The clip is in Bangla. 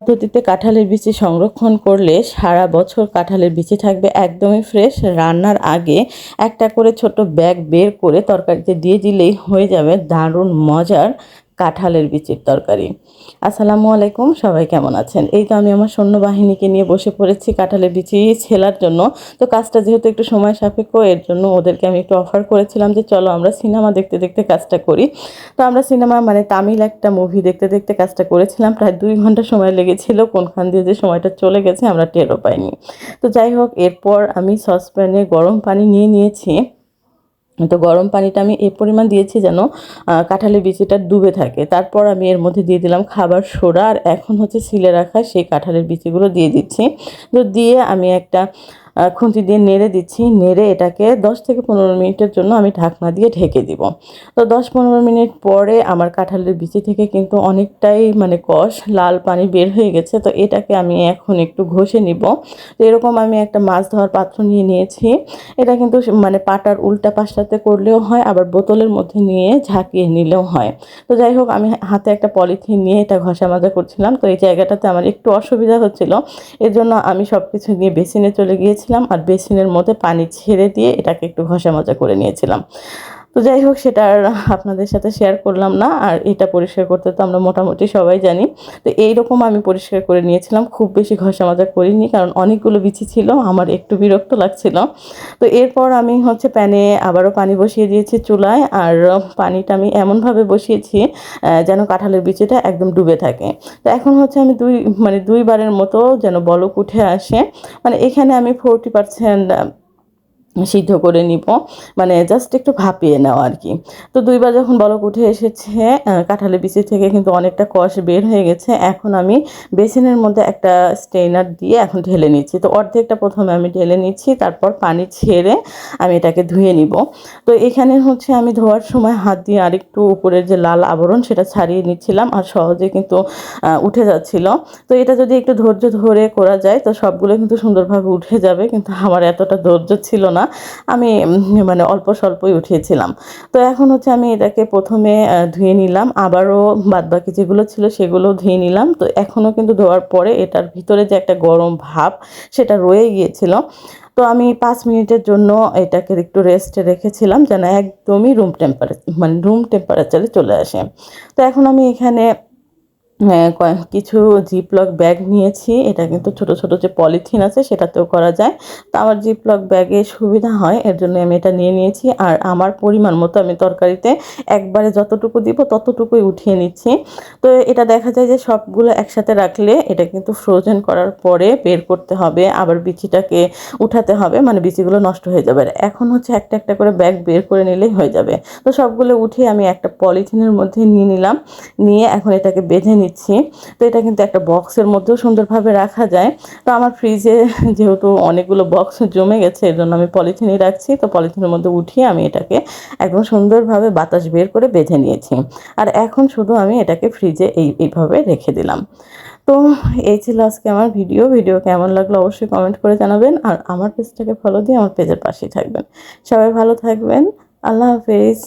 পদ্ধতিতে কাঁঠালের বিচি সংরক্ষণ করলে সারা বছর কাঁঠালের বিচি থাকবে একদমই ফ্রেশ। রান্নার আগে একটা করে ছোট ব্যাগ বের করে তরকারিতে দিয়ে দিলেই হয়ে যাবে দারুণ মজার কাঁঠালের বিচির তরকারি। আসসালামু আলাইকুম, সবাই কেমন আছেন? এই তো আমি আমার সৈন্যবাহিনীকে নিয়ে বসে পড়েছি কাঁঠালের বিচি ছেলার জন্য। তো কাজটা যেহেতু একটু সময় সাপেক্ষ, এর জন্য ওদেরকে আমি একটু অফার করেছিলাম যে চলো আমরা সিনেমা দেখতে দেখতে কাজটা করি। তো আমরা সিনেমা মানে তামিল একটা মুভি দেখতে দেখতে কাজটা করেছিলাম। প্রায় 2 ঘন্টা সময় লেগেছিল, কোনখান দিয়ে যে সময়টা চলে গেছে আমরা টেরও পাইনি। তো যাই হোক, এরপর আমি সসপ্যানে গরম পানি নিয়ে নিয়েছি। তো গরম পানিটা আমি এই পরিমাণ দিয়েছি যেন কাঁঠালের বিচিটা ডুবে থাকে। তারপর আমি এর মধ্যে দিয়ে দিলাম খাবার সোডা, আর এখন হচ্ছে সিলে রাখা সেই কাঁঠালের বিচিগুলো দিয়ে দিচ্ছি। তো দিয়ে আমি একটা খুন্তি দিয়ে নেড়ে দিচ্ছি। নেড়ে এটাকে 10 থেকে 15 মিনিটের জন্য আমি ঢাকনা দিয়ে ঢেকে দিব। তো 10-15 মিনিট পরে আমার কাঁঠালের বিচি থেকে কিন্তু অনেকটাই মানে কষ লাল পানি বের হয়ে গেছে। তো এটাকে আমি এখন একটু ঘষে নিব। তো এরকম আমি একটা মাছ ধোয়ার পাত্র নিয়ে নিয়েছি। এটা কিন্তু মানে পাটার উল্টা পাশটাতে করলেও হয়, আবার বোতলের মধ্যে নিয়ে ঝাঁকিয়ে নিলেও হয়। তো যাই হোক, আমি হাতে একটা পলিথিন নিয়ে এটা ঘষা মাজা করছিলাম। তো এই জায়গাটাতে আমার একটু অসুবিধা হচ্ছিল, এর জন্য আমি সব কিছু নিয়ে বেসিনে চলে গিয়েছিলাম, আর বেসিনের মধ্যে পানি ছেড়ে দিয়ে এটাকে একটু ঘষা মাজা করে নিয়েছিলাম। তো যাই হোক, সেটা আর আপনাদের সাথে শেয়ার করলাম না। আর এটা পরিষ্কার করতে তো আমরা মোটামুটি সবাই জানি। তো এইরকম আমি পরিষ্কার করে নিয়েছিলাম, খুব বেশি ঘষা মাজা করিনি, কারণ অনেকগুলো বিচি ছিল, আমার একটু বিরক্ত লাগছিল। তো এরপর আমি হচ্ছে প্যানে আবারও পানি বসিয়ে দিয়েছি চুলায়, আর পানিটা আমি এমনভাবে বসিয়েছি যেন কাঁঠালের বিচিটা একদম ডুবে থাকে। তো এখন হচ্ছে আমি দুইবারের মতো যেন বলক উঠে আসে, মানে এখানে আমি 40% সিদ্ধ করে নিব, মানে জাস্ট একটু ভাপিয়ে নেওয়া আর কি। তো দুইবার যখন বলক উঠে এসেছে, কাঁঠালের বিচি থেকে কিন্তু অনেকটা কষ বের হয়ে গেছে। এখন আমি বেসিনের মধ্যে একটা স্ট্রেনার দিয়ে এখন ঢেলে নিচ্ছি। তো অর্ধেকটা প্রথমে আমি ঢেলে নিচ্ছি, তারপর পানি ছেড়ে আমি এটাকে ধুয়ে নিব। তো এখানে হচ্ছে আমি ধোয়ার সময় হাত দিয়ে আরেকটু উপরের যে লাল আবরণ সেটা ছাড়িয়ে নিচ্ছিলাম, আর সহজে কিন্তু উঠে যাচ্ছিল। তো এটা যদি একটু ধৈর্য ধরে করা যায় তো সবগুলো কিন্তু সুন্দরভাবে উঠে যাবে, কিন্তু আমার এতটা ধৈর্য ছিল না। আমি মানে অল্প স্বল্পই উঠিয়েছিলাম। তো এখন হচ্ছে আমি এটাকে প্রথমে ধুয়ে নিলাম, আবারও বাদবাকি যেগুলো ছিল সেগুলো ধুয়ে নিলাম। তো এখনও কিন্তু ধোয়ার পরে এটার ভিতরে যে একটা গরম ভাব সেটা রয়ে গিয়েছিল। তো আমি 5 মিনিটের জন্য এটাকে একটু রেস্টে রেখেছিলাম যেন একদমই রুম টেম্পারেচারে চলে আসে। তো এখন আমি এখানে কিছু জিপলক ব্যাগ নিয়েছি। এটা কিন্তু ছোট ছোট যে পলিথিন আছে সেটাতেও করা যায়। তো আমার জিপলক ব্যাগে সুবিধা হয়, এর জন্য আমি এটা নিয়ে নিয়েছি। আর আমার পরিমাণ মতো আমি তরকারিতে একবারে যতটুকু দিব ততটুকুই উঠিয়ে নিচ্ছি। তো এটা দেখা যায় যে সবগুলো একসাথে রাখলে এটা কিন্তু ফ্রোজেন করার পরে বের করতে হবে, আবার বিচিটাকে উঠাতে হবে, মানে বিচিগুলো নষ্ট হয়ে যাবে। আর এখন হচ্ছে একটা একটা করে ব্যাগ বের করে নিলেই হয়ে যাবে। তো সবগুলো উঠিয়ে আমি একটা পলিথিনের মধ্যে নিয়ে নিলাম, নিয়ে এখন এটাকে বেঁধে নিচ্ছি। তো এটা কিন্তু একটা বক্সের মধ্যেও সুন্দরভাবে রাখা যায়। তো আমার ফ্রিজে যেহেতু অনেকগুলো বক্স জমে গেছে, এর জন্য আমি পলিথিনে রাখছি। তো পলিথিনের মধ্যে উঠিয়ে আমি এটাকে একদম সুন্দরভাবে বাতাস বের করে বেঁধে নিয়েছি। আর এখন শুধু আমি এটাকে ফ্রিজে এইভাবে রেখে দিলাম। তো এই ছিল আজকে আমার ভিডিও কেমন লাগলো অবশ্যই কমেন্ট করে জানাবেন, আর আমার পেজটাকে ফলো দিয়ে আমার পেজের পাশেই থাকবেন। সবাই ভালো থাকবেন। আল্লাহ হাফেজ।